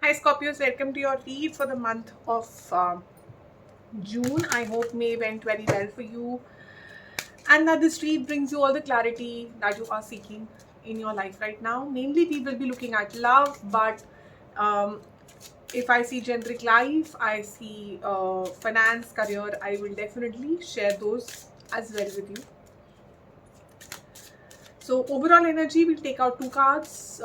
Hi Scorpios, welcome to your read for the month of June. I hope May went very well for you and that this read brings you all the clarity that you are seeking in your life right now. Mainly we will be looking at love, but um, if I see generic life, I see finance, career, I will definitely share those as well with you. So overall energy, we'll take out two cards.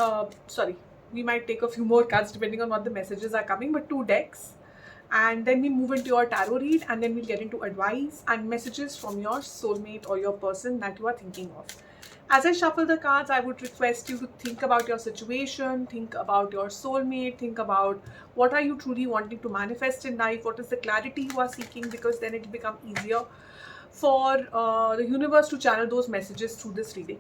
We might take a few more cards depending on what the messages are coming, but two decks. And then we move into your tarot read, and then we'll get into advice and messages from your soulmate or your person that you are thinking of. As I shuffle the cards, I would request you to think about your situation, think about your soulmate, think about what are you truly wanting to manifest in life, what is the clarity you are seeking, because then it will become easier for the universe to channel those messages through this reading.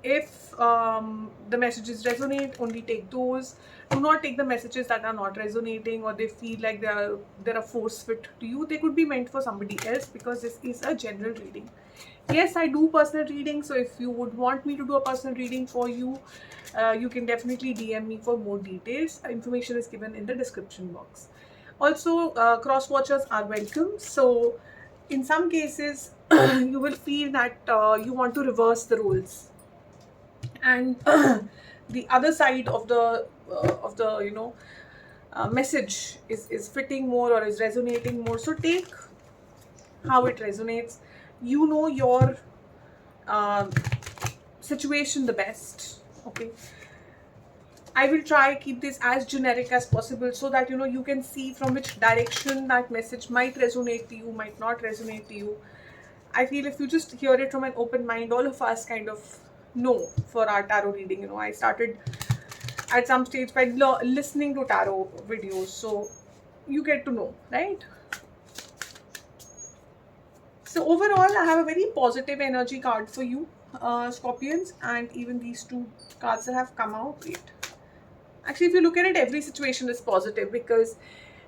If the messages resonate, only take those. Do not take the messages that are not resonating or they feel like they're a force fit to you. They could be meant for somebody else because this is a general reading. Yes, I do personal reading, so if you would want me to do a personal reading for you, you can definitely DM me for more details. Information is given in the description box. Also, cross watchers are welcome. So in some cases you will feel that you want to reverse the roles, and the other side of the message is fitting more or is resonating more. So take how it resonates. You know your uh, situation the best. Okay, I will try keep this as generic as possible so that you can see from which direction that message might resonate to you, might not resonate to you. I feel if you just hear it from an open mind, all of us kind of know for our tarot reading. I started at some stage by listening to tarot videos, so you get to know, right? So overall, I have a very positive energy card for you, Scorpions, and even these two cards that have come out. Wait. Actually, if you look at it, every situation is positive because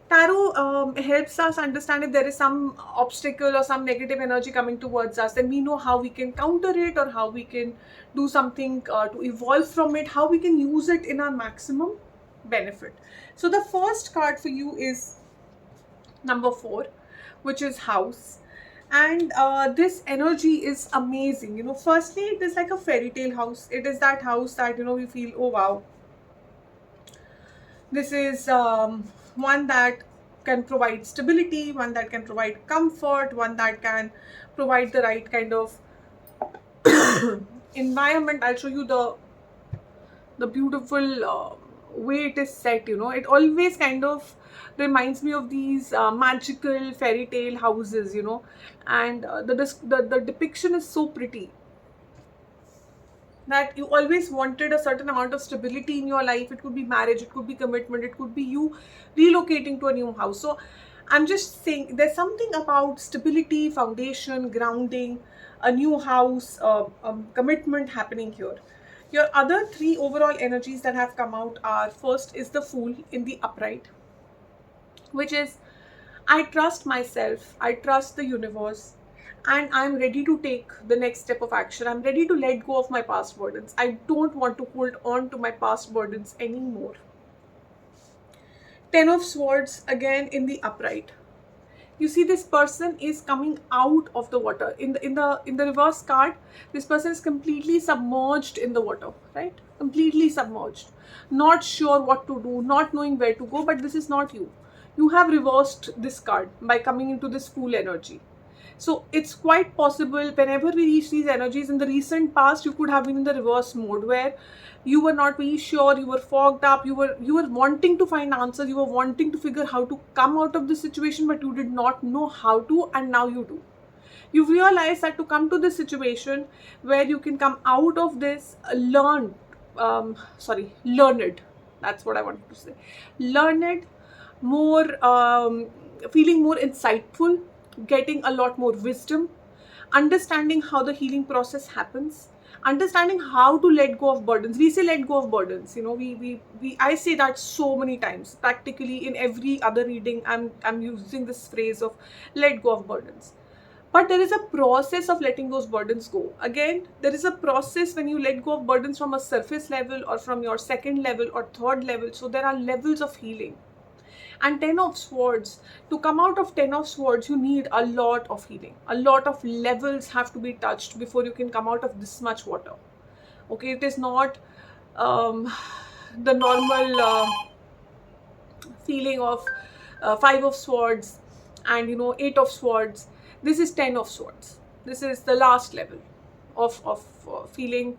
tarot helps us understand if there is some obstacle or some negative energy coming towards us, then we know how we can counter it or how we can do something to evolve from it, how we can use it in our maximum benefit. So the first card for you is number 4, which is house. And this energy is amazing. Firstly, it is like a fairy tale house. It is that house that we feel, oh wow, this is one that can provide stability, one that can provide comfort, one that can provide the right kind of environment. I'll show you the beautiful way it is set. It always kind of reminds me of these magical fairy tale houses. And the depiction is so pretty that you always wanted a certain amount of stability in your life. It could be marriage, it could be commitment, it could be you relocating to a new house. So I'm just saying there's something about stability, foundation, grounding, a new house, commitment happening here. Your other three overall energies that have come out are, first is the Fool in the upright, which is I trust myself, I trust the universe, and I'm ready to take the next step of action. I'm ready to let go of my past burdens. I don't want to hold on to my past burdens anymore. Ten of Swords again in the upright. You see, this person is coming out of the water. In the reverse card, this person is completely submerged in the water, right? Completely submerged, not sure what to do, not knowing where to go. But this is not you. You have reversed this card by coming into this Fool energy. So it's quite possible whenever we reach these energies in the recent past, you could have been in the reverse mode where you were not very sure, you were fogged up, you were wanting to find answers, you were wanting to figure how to come out of the situation, but you did not know how to, and now you do. You realize that to come to this situation where you can come out of this learned, that's what I wanted to say, learned, more feeling more insightful, getting a lot more wisdom, understanding how the healing process happens, understanding how to let go of burdens. We say let go of burdens, we I say that so many times. Practically in every other reading, I'm using this phrase of let go of burdens. But there is a process of letting those burdens go. Again, there is a process when you let go of burdens from a surface level or from your second level or third level. So there are levels of healing. And 10 of swords, to come out of 10 of swords, you need a lot of healing. A lot of levels have to be touched before you can come out of this much water. Okay, it is not the normal feeling of 5 of swords and 8 of swords. This is 10 of swords. This is the last level of feeling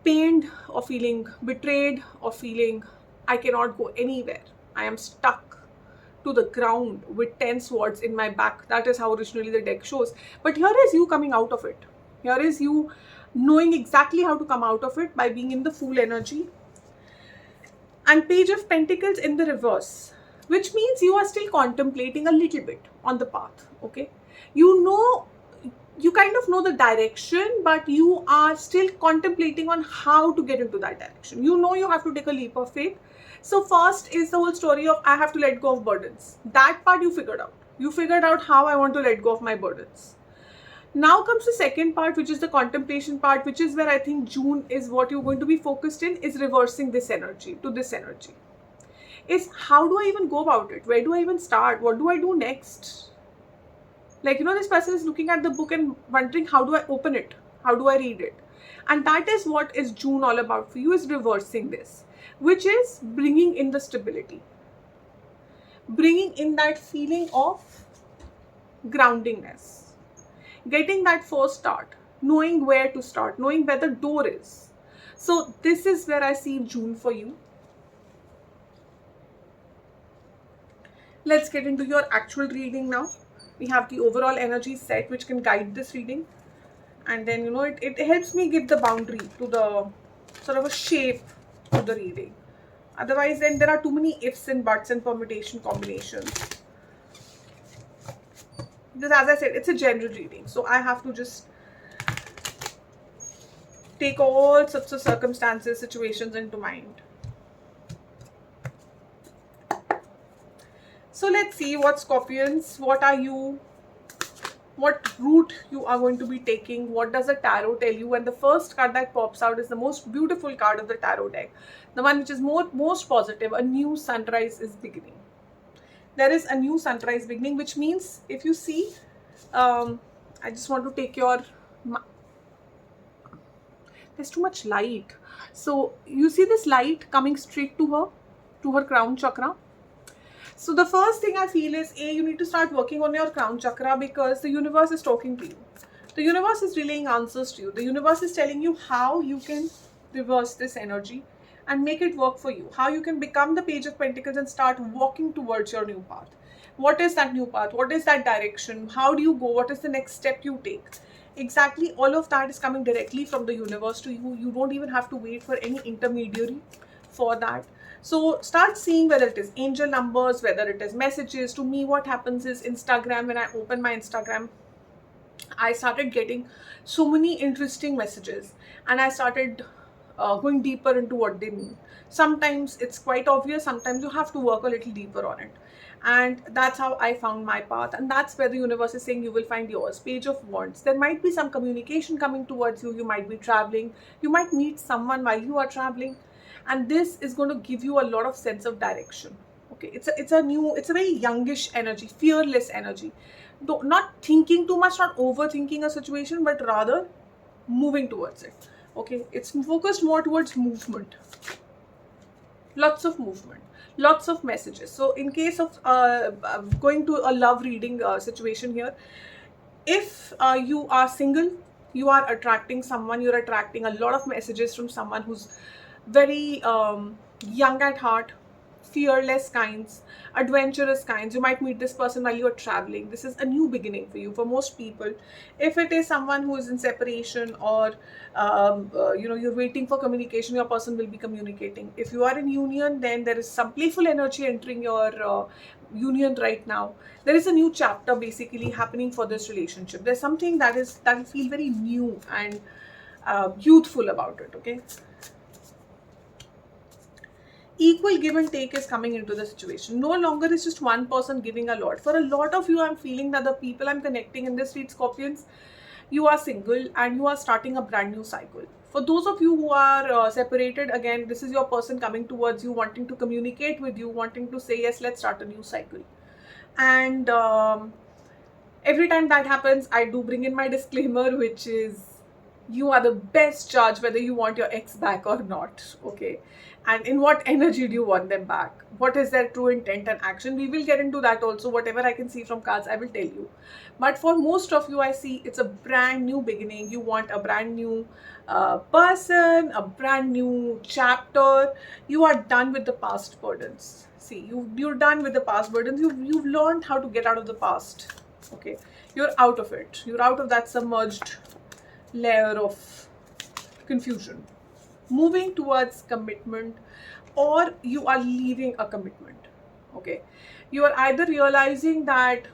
pained, or feeling betrayed, or feeling I cannot go anywhere. I am stuck to the ground with 10 swords in my back. That is how originally the deck shows. But here is you coming out of it. Here is you knowing exactly how to come out of it by being in the Fool energy. And Page of Pentacles in the reverse, which means you are still contemplating a little bit on the path. Okay, you kind of know the direction, but you are still contemplating on how to get into that direction. You have to take a leap of faith. So first is the whole story of I have to let go of burdens. That part you figured out. You figured out how I want to let go of my burdens. Now comes the second part, which is the contemplation part, which is where I think June is what you're going to be focused in, is reversing this energy to this energy. Is how do I even go about it? Where do I even start? What do I do next? Like, this person is looking at the book and wondering, how do I open it? How do I read it? And that is what is June all about for you, is reversing this, which is bringing in the stability. Bringing in that feeling of groundingness. Getting that first start, knowing where to start, knowing where the door is. So this is where I see June for you. Let's get into your actual reading now. We have the overall energy set which can guide this reading. And then, it helps me give the boundary to the sort of a shape to the reading. Otherwise, then there are too many ifs and buts and permutation combinations. Because as I said, it's a general reading. So I have to just take all sorts of circumstances, situations into mind. So let's see what Scorpions, what route you are going to be taking. What does the tarot tell you? And the first card that pops out is the most beautiful card of the tarot deck. The one which is most positive. A new sunrise is beginning. There is a new sunrise beginning, which means if you see, I just want to take your, there's too much light. So you see this light coming straight to her crown chakra. So the first thing I feel is, you need to start working on your crown chakra, because the universe is talking to you. The universe is relaying answers to you. The universe is telling you how you can reverse this energy and make it work for you. How you can become the Page of Pentacles and start walking towards your new path. What is that new path? What is that direction? How do you go? What is the next step you take? Exactly, all of that is coming directly from the universe to you. You don't even have to wait for any intermediary for that. So start seeing whether it is angel numbers, whether it is messages. To me, what happens is Instagram, when I open my Instagram, I started getting so many interesting messages, and I started going deeper into what they mean. Sometimes it's quite obvious, sometimes you have to work a little deeper on it. And that's how I found my path, and that's where the universe is saying you will find yours. Page of Wands. There might be some communication coming towards you. You might be traveling. You might meet someone while you are traveling, and this is going to give you a lot of sense of direction. Okay, it's a very youngish energy, fearless energy. Not thinking too much, not overthinking a situation, but rather moving towards it. Okay, it's focused more towards movement. Lots of movement, lots of messages. So in case of going to a love reading situation here, if you are single, you are attracting someone, you're attracting a lot of messages from someone who's very young at heart, fearless kinds, adventurous kinds. You might meet this person while you're traveling. This is a new beginning for you, for most people. If it is someone who is in separation, or you're waiting for communication, your person will be communicating. If you are in union, then there is some playful energy entering your union right now. There is a new chapter basically happening for this relationship. There's something that will feel very new and youthful about it. Okay, Equal give and take is coming into the situation. No longer is just one person giving a lot. For a lot of you, I'm feeling that the people I'm connecting in this read, Scorpions, you are single and you are starting a brand new cycle. For those of you who are separated, again, this is your person coming towards you, wanting to communicate with you, wanting to say, yes, let's start a new cycle. And every time that happens, I do bring in my disclaimer, which is you are the best judge whether you want your ex back or not. Okay, and in what energy do you want them back? What is their true intent and action? We will get into that also. Whatever I can see from cards, I will tell you. But for most of you, I see it's a brand new beginning. You want a brand new person, a brand new chapter. You are done with the past burdens. See, you're done with the past burdens. You've learned how to get out of the past. Okay, you're out of it. You're out of that submerged layer of confusion, moving towards commitment, or you are leaving a commitment. Okay, you are either realizing that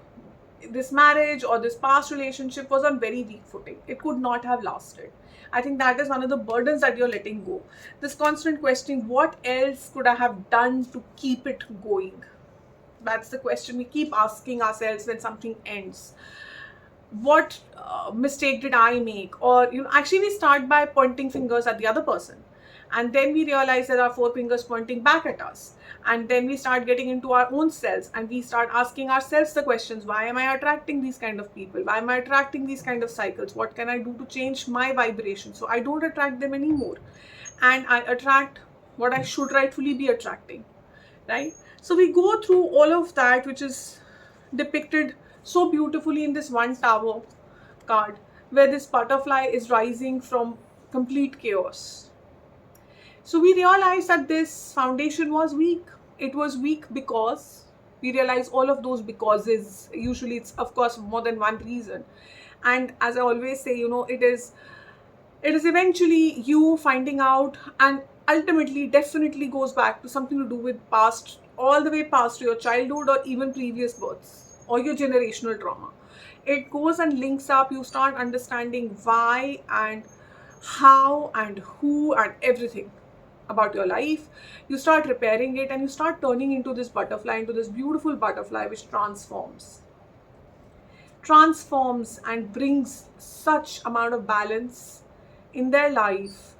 this marriage or this past relationship was on very weak footing, it could not have lasted. I think that is one of the burdens that you're letting go. This constant questioning, what else could I have done to keep it going? That's the question we keep asking ourselves when something ends. What mistake did I make? Or, actually we start by pointing fingers at the other person, and then we realize there are four fingers pointing back at us, and then we start getting into our own selves and we start asking ourselves the questions, why am I attracting these kind of people? Why am I attracting these kind of cycles? What can I do to change my vibration so I don't attract them anymore, and I attract what I should rightfully be attracting, right? So we go through all of that, which is depicted so beautifully in this one tower card, where this butterfly is rising from complete chaos. So we realized that this foundation was weak. It was weak because we realize all of those becauses. Usually it's, of course, more than one reason. And as I always say, it is eventually you finding out, and ultimately definitely goes back to something to do with past, all the way past to your childhood or even previous births or your generational trauma. It goes and links up. You start understanding why and how and who and everything about your life. You start repairing it and you start turning into this butterfly, into this beautiful butterfly which transforms and brings such amount of balance in their life.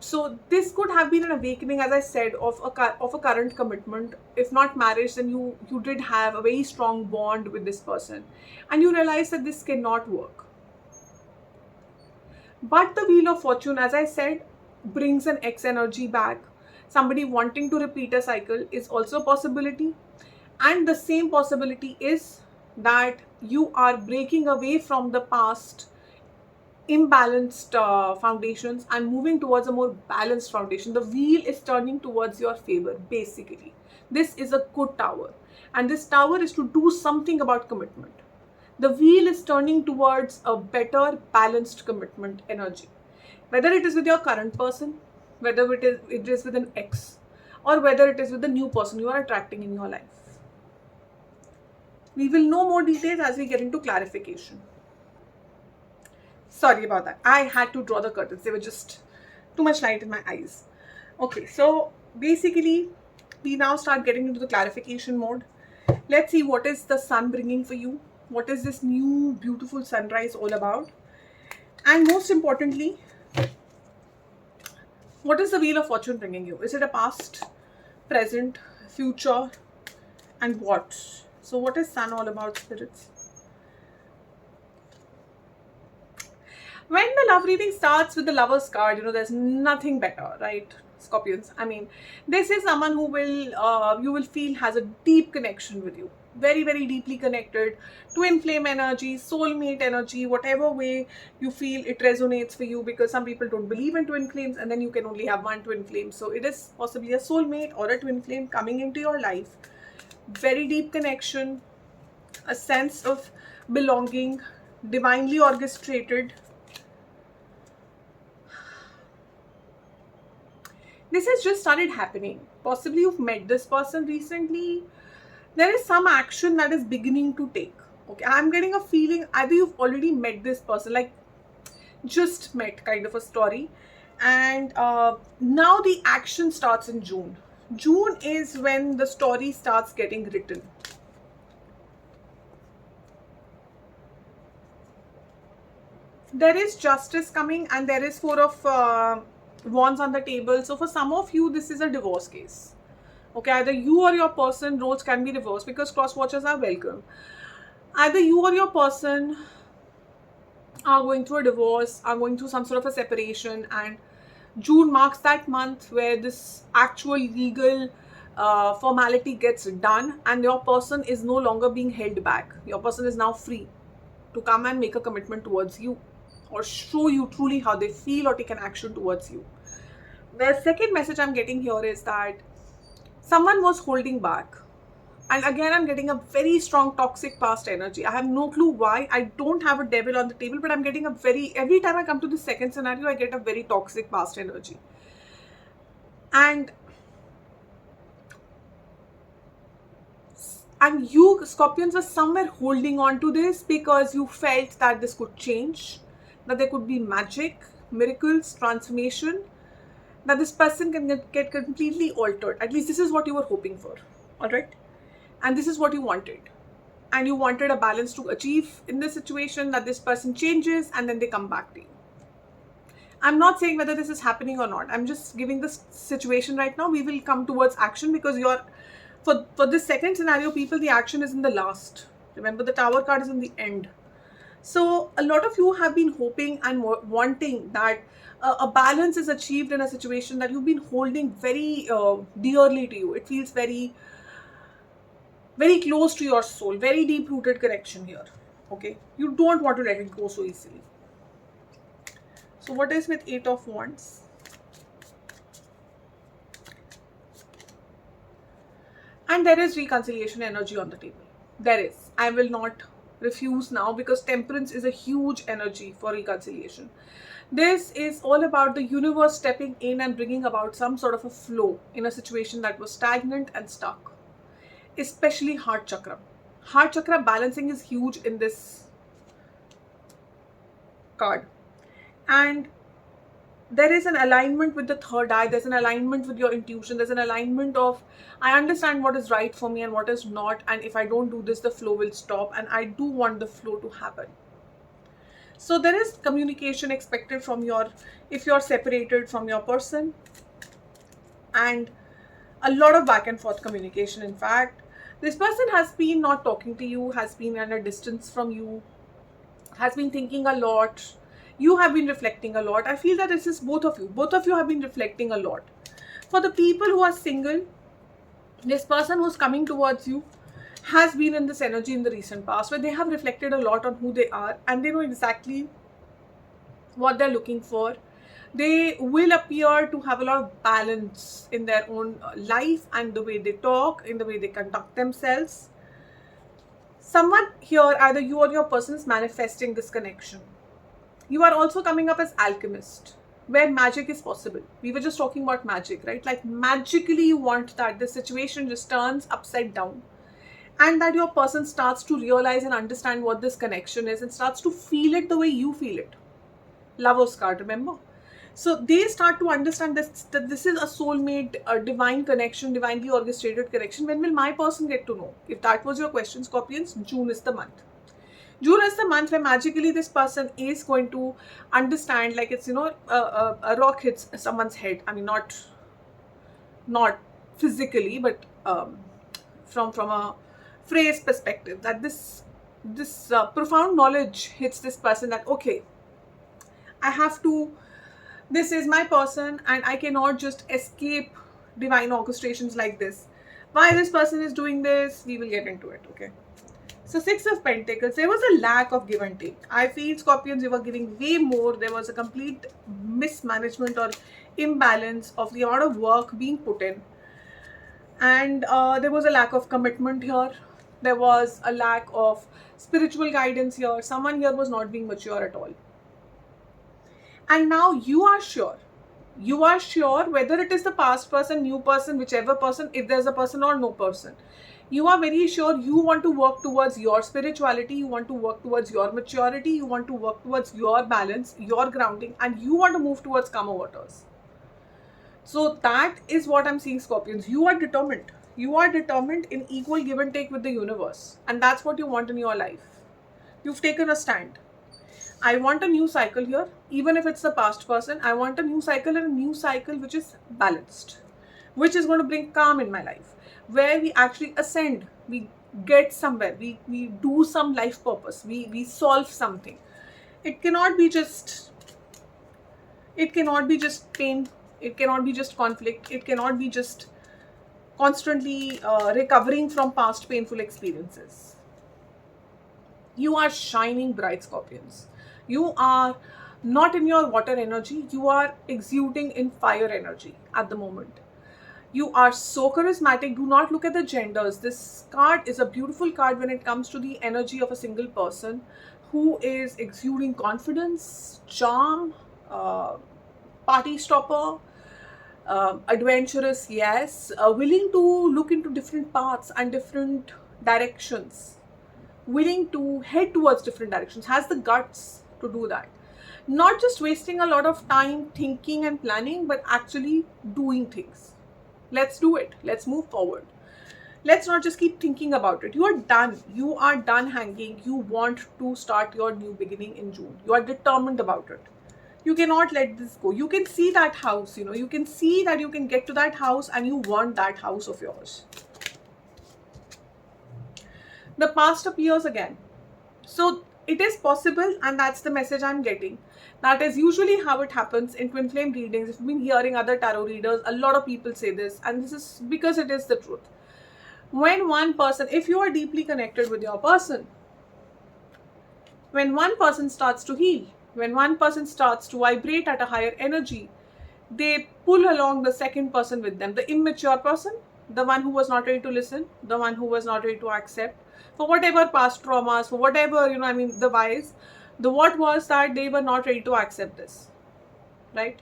So this could have been an awakening, as I said, of a current commitment. If not marriage, then you did have a very strong bond with this person, and you realize that this cannot work. But the Wheel of Fortune, as I said, brings an X energy back. Somebody wanting to repeat a cycle is also a possibility, and the same possibility is that you are breaking away from the past imbalanced foundations and moving towards a more balanced foundation. The wheel is turning towards your favor, basically. This is a good tower, and this tower is to do something about commitment. The wheel is turning towards a better balanced commitment energy, whether it is with your current person, whether it is with an ex, or whether it is with the new person you are attracting in your life. We will know more details as we get into clarification. Sorry about that. I had to draw the curtains. They were just too much light in my eyes. Okay, so basically, we now start getting into the clarification mode. Let's see what is the sun bringing for you. What is this new beautiful sunrise all about? And most importantly, what is the Wheel of Fortune bringing you? Is it a past, present, future, and what? So what is sun all about, spirits? When the love reading starts with the Lover's card, there's nothing better, right, Scorpions? I mean, this is someone who you will feel has a deep connection with you. Very, very deeply connected. Twin flame energy, soulmate energy, whatever way you feel it resonates for you, because some people don't believe in twin flames and then you can only have one twin flame. So it is possibly a soulmate or a twin flame coming into your life. Very deep connection, a sense of belonging, divinely orchestrated. This has just started happening. Possibly you've met this person recently. There is some action that is beginning to take. Okay, I'm getting a feeling either you've already met this person, like just met kind of a story, and now the action starts in June. June is when the story starts getting written. There is justice coming, and there is four of wands on the table. So for some of you, this is a divorce case. Okay, either you or your person, roles can be reversed because cross watchers are welcome. Either you or your person are going through a divorce, are going through some sort of a separation, and June marks that month where this actual legal formality gets done, and your person is no longer being held back. Your person is now free to come and make a commitment towards you, or show you truly how they feel, or take an action towards you. The second message I'm getting here is that someone was holding back. And again, I'm getting a very strong toxic past energy. I have no clue why. I don't have a devil on the table, but I'm getting a every time I come to the second scenario, I get a very toxic past energy. And you, Scorpions, were somewhere holding on to this because you felt that this could change, that there could be magic, miracles, transformation, that this person can get completely altered. At least this is what you were hoping for, all right? And this is what you wanted. And you wanted a balance to achieve in this situation, that this person changes and then they come back to you. I'm not saying whether this is happening or not. I'm just giving this situation right now. We will come towards action because for this second scenario, people, the action is in the last. Remember, the Tower card is in the end. So a lot of you have been hoping and wanting that a balance is achieved in a situation that you've been holding very dearly to you. It feels very, very close to your soul, very deep rooted connection here. Okay, you don't want to let it go so easily. So what is with 8 of Wands? And there is reconciliation energy on the table. There is. I will not refuse now because Temperance is a huge energy for reconciliation. This is all about the universe stepping in and bringing about some sort of a flow in a situation that was stagnant and stuck. Especially heart chakra. Heart chakra balancing is huge in this card. And there is an alignment with the third eye. There's an alignment with your intuition. There's an alignment of, I understand what is right for me and what is not. And if I don't do this, the flow will stop. And I do want the flow to happen. So there is communication expected from if you're separated from your person. And a lot of back and forth communication. In fact, this person has been not talking to you, has been at a distance from you, has been thinking a lot. You have been reflecting a lot. I feel that this is both of you. Both of you have been reflecting a lot. For the people who are single, this person who's coming towards you has been in this energy in the recent past where they have reflected a lot on who they are and they know exactly what they're looking for. They will appear to have a lot of balance in their own life and the way they talk, in the way they conduct themselves. Someone here, either you or your person, is manifesting this connection. You are also coming up as alchemist, where magic is possible. We were just talking about magic, right? Like magically you want that the situation just turns upside down and that your person starts to realize and understand what this connection is and starts to feel it the way you feel it. Lover's card, remember? So they start to understand that this is a soulmate, a divine connection, divinely orchestrated connection. When will my person get to know? If that was your question, Scorpions, June is the month. June is the month where magically this person is going to understand, like it's, a rock hits someone's head. I mean, not physically, but from a phrase perspective, that this profound knowledge hits this person that, okay, this is my person and I cannot just escape divine orchestrations like this. Why this person is doing this, we will get into it, okay? So 6 of Pentacles, there was a lack of give and take. I feel, Scorpions, you were giving way more. There was a complete mismanagement or imbalance of the amount of work being put in. And there was a lack of commitment here. There was a lack of spiritual guidance here. Someone here was not being mature at all. And now you are sure whether it is the past person, new person, whichever person, if there's a person or no person. You are very sure you want to work towards your spirituality, you want to work towards your maturity, you want to work towards your balance, your grounding, and you want to move towards calmer waters. So that is what I'm seeing, Scorpions. You are determined. You are determined in equal give and take with the universe. And that's what you want in your life. You've taken a stand. I want a new cycle here, even if it's the past person. I want a new cycle, and a new cycle which is balanced, which is going to bring calm in my life, where we actually ascend, we get somewhere, we do some life purpose, we solve something. It cannot be just, it cannot be just pain, it cannot be just conflict, it cannot be just constantly recovering from past painful experiences. You are shining bright, Scorpions. You are not in your water energy, you are exuding in fire energy at the moment. You are so charismatic. Do not look at the genders. This card is a beautiful card when it comes to the energy of a single person who is exuding confidence, charm, party stopper, adventurous, yes, willing to look into different paths and different directions, willing to head towards different directions, has the guts to do that. Not just wasting a lot of time thinking and planning, but actually doing things. Let's do it. Let's move forward. Let's not just keep thinking about it. You are done. You are done hanging. You want to start your new beginning in June. You are determined about it. You cannot let this go. You can see that house, you can see that you can get to that house and you want that house of yours. The past appears again. So it is possible, and that's the message I'm getting. That is usually how it happens in twin flame readings. If you've been hearing other tarot readers, a lot of people say this, and this is because it is the truth. When one person, if you are deeply connected with your person, when one person starts to heal, when one person starts to vibrate at a higher energy, they pull along the second person with them, the immature person, the one who was not ready to listen, the one who was not ready to accept, for whatever past traumas, for whatever, the whys, the what was that they were not ready to accept this, right?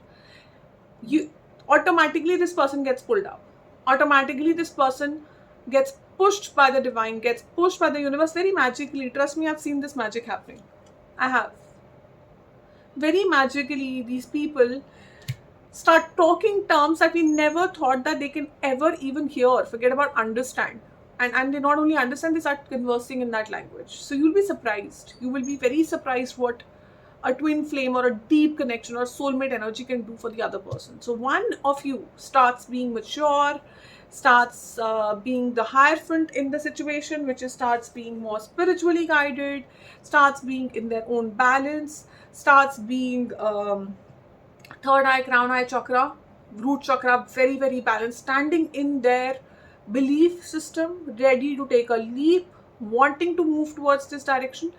You automatically, this person gets pulled up. Automatically, this person gets pushed by the divine, gets pushed by the universe very magically. Trust me, I've seen this magic happening. I have. Very magically, these people start talking terms that we never thought that they can ever even hear. Forget about understand. And they not only understand, they start conversing in that language. So you'll be surprised. You will be very surprised what a twin flame or a deep connection or soulmate energy can do for the other person. So one of you starts being mature, starts being the hierophant in the situation, which is starts being more spiritually guided, starts being in their own balance, starts being third eye, crown eye chakra, root chakra, very, very balanced, standing in their belief system, ready to take a leap, wanting to move towards this direction.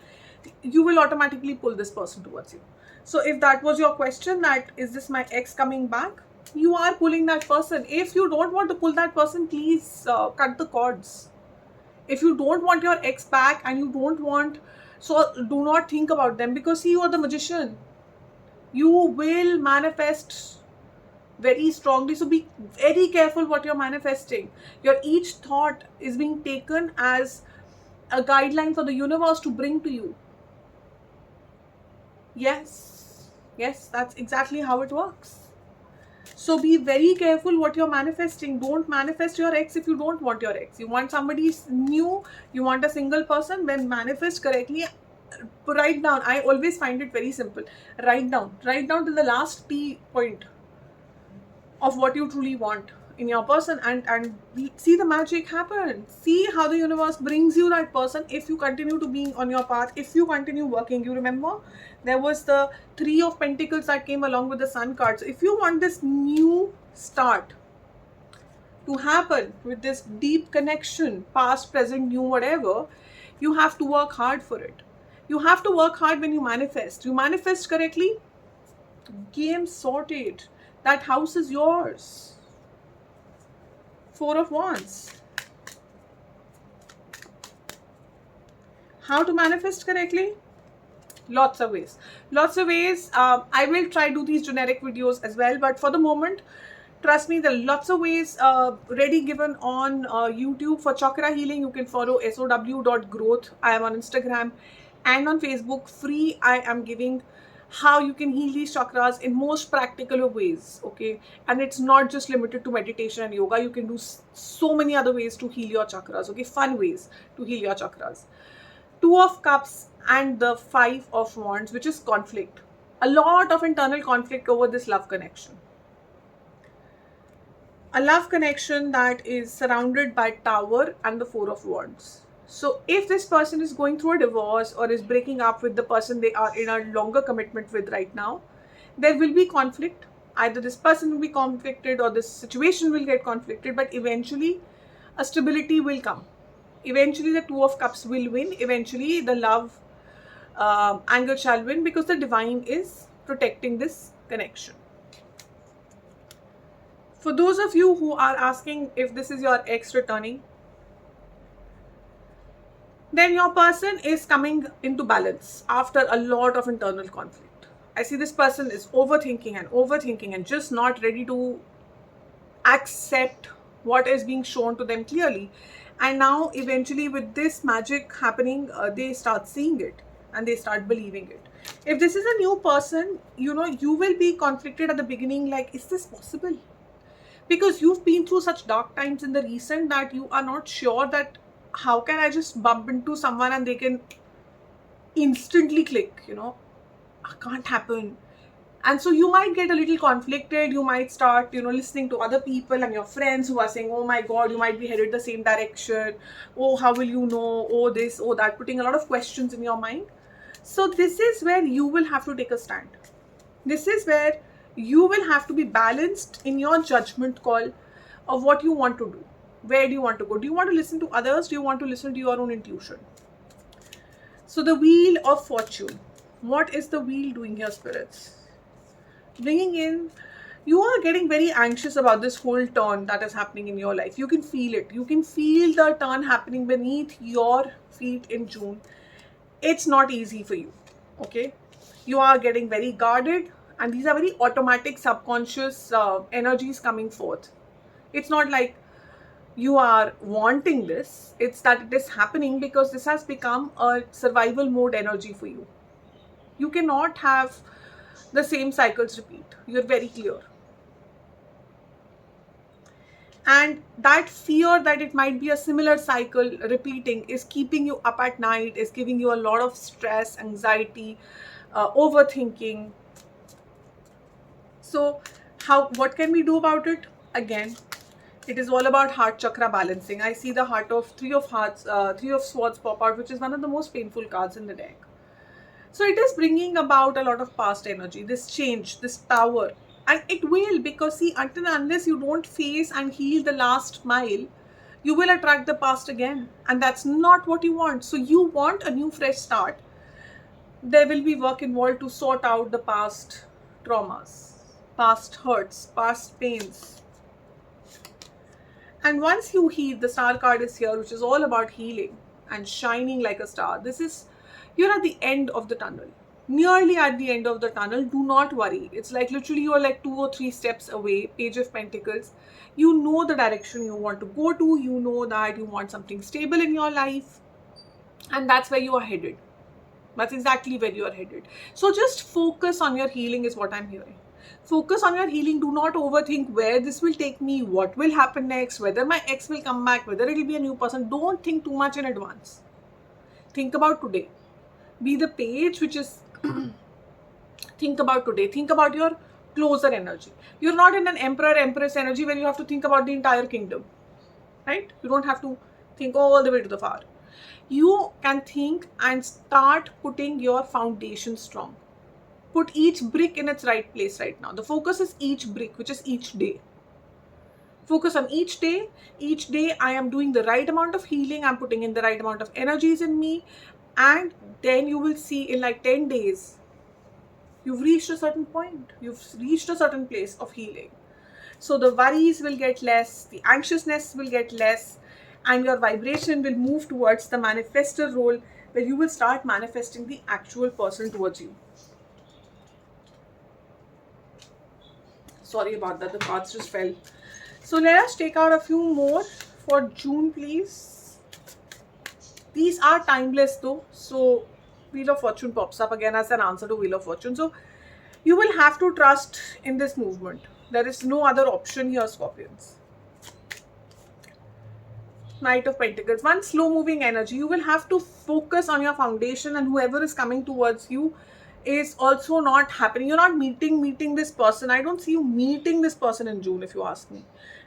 You will automatically pull this person towards you. So if that was your question, that is this my ex coming back, you are pulling that person. If you don't want to pull that person, please cut the cords. If you don't want your ex back and you don't want, so do not think about them, because see, you are the magician. You will manifest very strongly. So be very careful what you're manifesting. Your each thought is being taken as a guideline for the universe to bring to you. Yes, that's exactly how it works. So be very careful what you're manifesting. Don't manifest your ex if you don't want your ex. You want somebody new, you want a single person, then manifest correctly. Write down. I always find it very simple. Write down till the last T point of what you truly want in your person, and see the magic happen. See how the universe brings you that person if you continue to be on your path, if you continue working. You remember there was the 3 of Pentacles that came along with the Sun card. So if you want this new start to happen with this deep connection, past, present, new, whatever, you have to work hard for it. You have to work hard when you manifest. You manifest correctly, game sorted. That house is yours. 4 of Wands. How to manifest correctly? Lots of ways. I will try to do these generic videos as well, but for the moment, trust me, there are lots of ways ready given on YouTube. For chakra healing, you can follow S.O.W.growth. I am on Instagram and on Facebook. Free, I am giving how you can heal these chakras in most practical ways, okay? And it's not just limited to meditation and yoga. You can do so many other ways to heal your chakras, okay? Fun ways to heal your chakras. Two of Cups and the Five of Wands, which is conflict. A lot of internal conflict over this love connection. A love connection that is surrounded by Tower and the Four of Wands. So if this person is going through a divorce or is breaking up with the person they are in a longer commitment with right now, there will be conflict. Either this person will be conflicted or this situation will get conflicted, but eventually a stability will come. Eventually the Two of Cups will win. Eventually the love angle shall win, because the divine is protecting this connection. For those of you who are asking if this is your ex returning, then your person is coming into balance after a lot of internal conflict. I see this person is overthinking and just not ready to accept what is being shown to them clearly. And now eventually with this magic happening, they start seeing it and they start believing it. If this is a new person, you know, you will be conflicted at the beginning, like, is this possible? Because you've been through such dark times in the recent that you are not sure that how can I just bump into someone and they can instantly click, you know, can't happen. And so you might get a little conflicted. You might start, you know, listening to other people and your friends who are saying, oh my God, you might be headed the same direction. Oh, how will you know? Oh, this, oh, that, putting a lot of questions in your mind. So this is where you will have to take a stand. This is where you will have to be balanced in your judgment call of what you want to do. Where do you want to go? Do you want to listen to others? Do you want to listen to your own intuition? So the Wheel of Fortune. What is the wheel doing here, spirits? Bringing in, you are getting very anxious about this whole turn that is happening in your life. You can feel it. You can feel the turn happening beneath your feet in June. It's not easy for you, okay? You are getting very guarded, and these are very automatic, subconscious energies coming forth. It's not like you are wanting this. It's that it is happening because this has become a survival mode energy for you. You cannot have the same cycles repeat. You're very clear. And that fear that it might be a similar cycle repeating is keeping you up at night, is giving you a lot of stress, anxiety, overthinking. So what can we do about it? Again, it is all about heart chakra balancing. I see the heart of Three of Hearts, Three of Swords pop out, which is one of the most painful cards in the deck. So it is bringing about a lot of past energy, this change, this Tower. And it will, because see, until and unless you don't face and heal the last mile, you will attract the past again. And that's not what you want. So you want a new fresh start. There will be work involved to sort out the past traumas, past hurts, past pains. And once you heal, the Star card is here, which is all about healing and shining like a star. This is, you're at the end of the tunnel, nearly at the end of the tunnel. Do not worry. It's like literally you're like 2 or 3 steps away. Page of Pentacles. You know the direction you want to go to. You know that you want something stable in your life. And that's where you are headed. That's exactly where you are headed. So just focus on your healing is what I'm hearing. Focus on your healing. Do not overthink where this will take me, what will happen next, whether my ex will come back, whether it will be a new person. Don't think too much in advance. Think about today. Be the page which is think about today. Think about your closer energy. You're not in an emperor empress energy where you have to think about the entire kingdom, right? You don't have to think all the way to the far. You can think and start putting your foundation strong. Put each brick in its right place right now. The focus is each brick, which is each day. Focus on each day. Each day I am doing the right amount of healing. I'm putting in the right amount of energies in me. And then you will see in like 10 days, you've reached a certain point. You've reached a certain place of healing. So the worries will get less. The anxiousness will get less. And your vibration will move towards the manifestor role, where you will start manifesting the actual person towards you. Sorry about that, the cards just fell. So let us take out a few more for June, please. These are timeless though, so Wheel of Fortune pops up again as an answer to Wheel of Fortune. So you will have to trust in this movement. There is no other option here, Scorpions. Knight of Pentacles, one slow moving energy. You will have to focus on your foundation, and whoever is coming towards you is also not happening. You're not meeting this person. I don't see you meeting this person in June, if you ask me.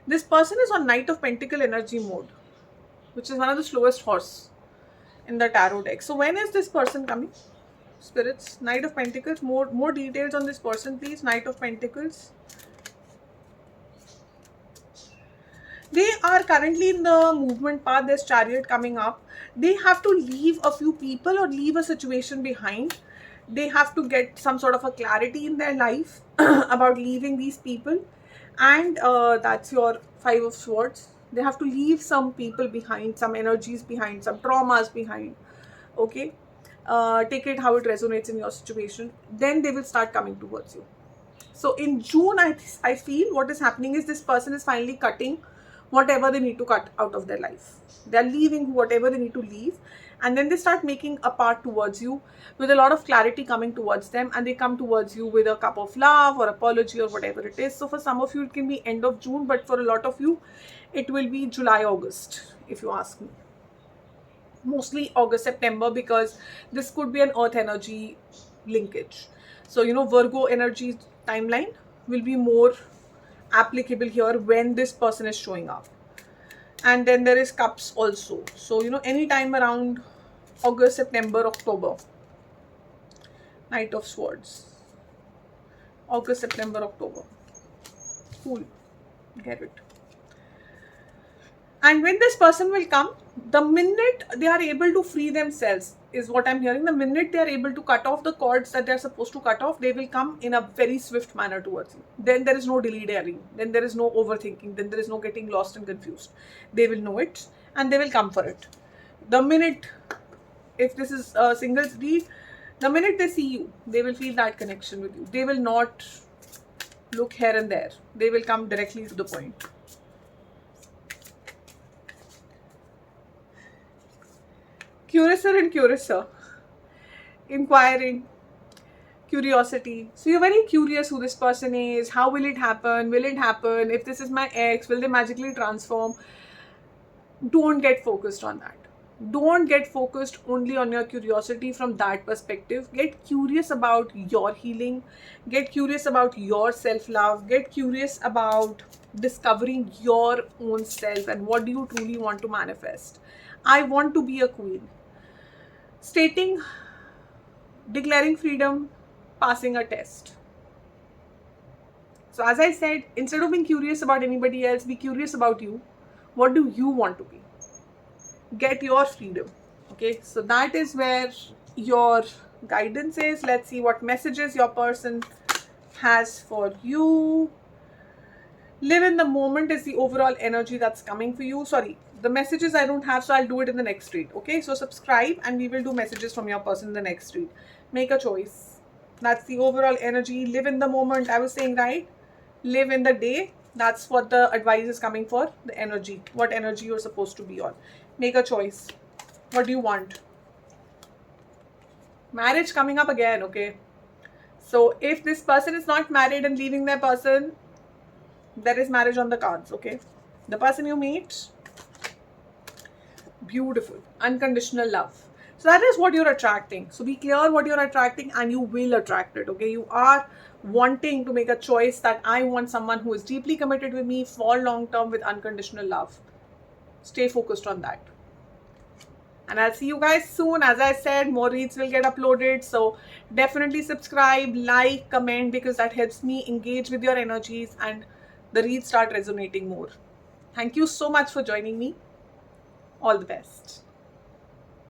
This person is on Knight of Pentacle energy mode, which is one of the slowest horse in the tarot deck. So when is this person coming? Spirits, Knight of Pentacles, more details on this person, please. Knight of Pentacles. They are currently in the movement path. There's Chariot coming up. They have to leave a few people or leave a situation behind. They have to get some sort of a clarity in their life about leaving these people. And that's your Five of Swords. They have to leave some people behind, some energies behind, some traumas behind. Okay. Take it how it resonates in your situation. Then they will start coming towards you. So in June, I feel what is happening is this person is finally cutting whatever they need to cut out of their life. They're leaving whatever they need to leave, and then they start making a path towards you with a lot of clarity coming towards them, and they come towards you with a cup of love or apology or whatever it is. So for some of you it can be end of June, but for a lot of you it will be July, August, if you ask me. Mostly August, September, because this could be an earth energy linkage. So Virgo energy timeline will be more applicable here when this person is showing up. And then there is Cups also. So any time around August, September, October. Knight of Swords. August, September, October. Cool. Get it. And when this person will come, the minute they are able to free themselves, is what I'm hearing. The minute they are able to cut off the cords that they're supposed to cut off, they will come in a very swift manner towards you. Then there is no dilly-dallying. Then there is no overthinking. Then there is no getting lost and confused. They will know it and they will come for it. The minute, if this is a singles read, the minute they see you, they will feel that connection with you. They will not look here and there. They will come directly to the point. Curiouser and curiouser, inquiring, curiosity. So you're very curious who this person is. How will it happen? Will it happen? If this is my ex, will they magically transform? Don't get focused on that. Don't get focused only on your curiosity from that perspective. Get curious about your healing. Get curious about your self-love. Get curious about discovering your own self and what do you truly want to manifest. I want to be a queen. Stating, declaring freedom, passing a test. So as I said, instead of being curious about anybody else, be curious about you. What do you want to be? Get your freedom. Okay, so that is where your guidance is. Let's see what messages your person has for you. Live in the moment is the overall energy that's coming for you. Sorry, the messages I don't have, so I'll do it in the next read. Okay, so subscribe and we will do messages from your person in the next read. Make a choice. That's the overall energy. Live in the moment. I was saying, right? Live in the day. That's what the advice is coming for. The energy. What energy you're supposed to be on. Make a choice. What do you want? Marriage coming up again, okay? So if this person is not married and leaving their person, there is marriage on the cards, okay? The person you meet, beautiful, unconditional love. So that is what you're attracting. So be clear what you're attracting and you will attract it, okay? You are wanting to make a choice that I want someone who is deeply committed with me for long term with unconditional love. Stay focused on that. And I'll see you guys soon. As I said, more reads will get uploaded. So definitely subscribe, like, comment, because that helps me engage with your energies and the reads start resonating more. Thank you so much for joining me. All the best.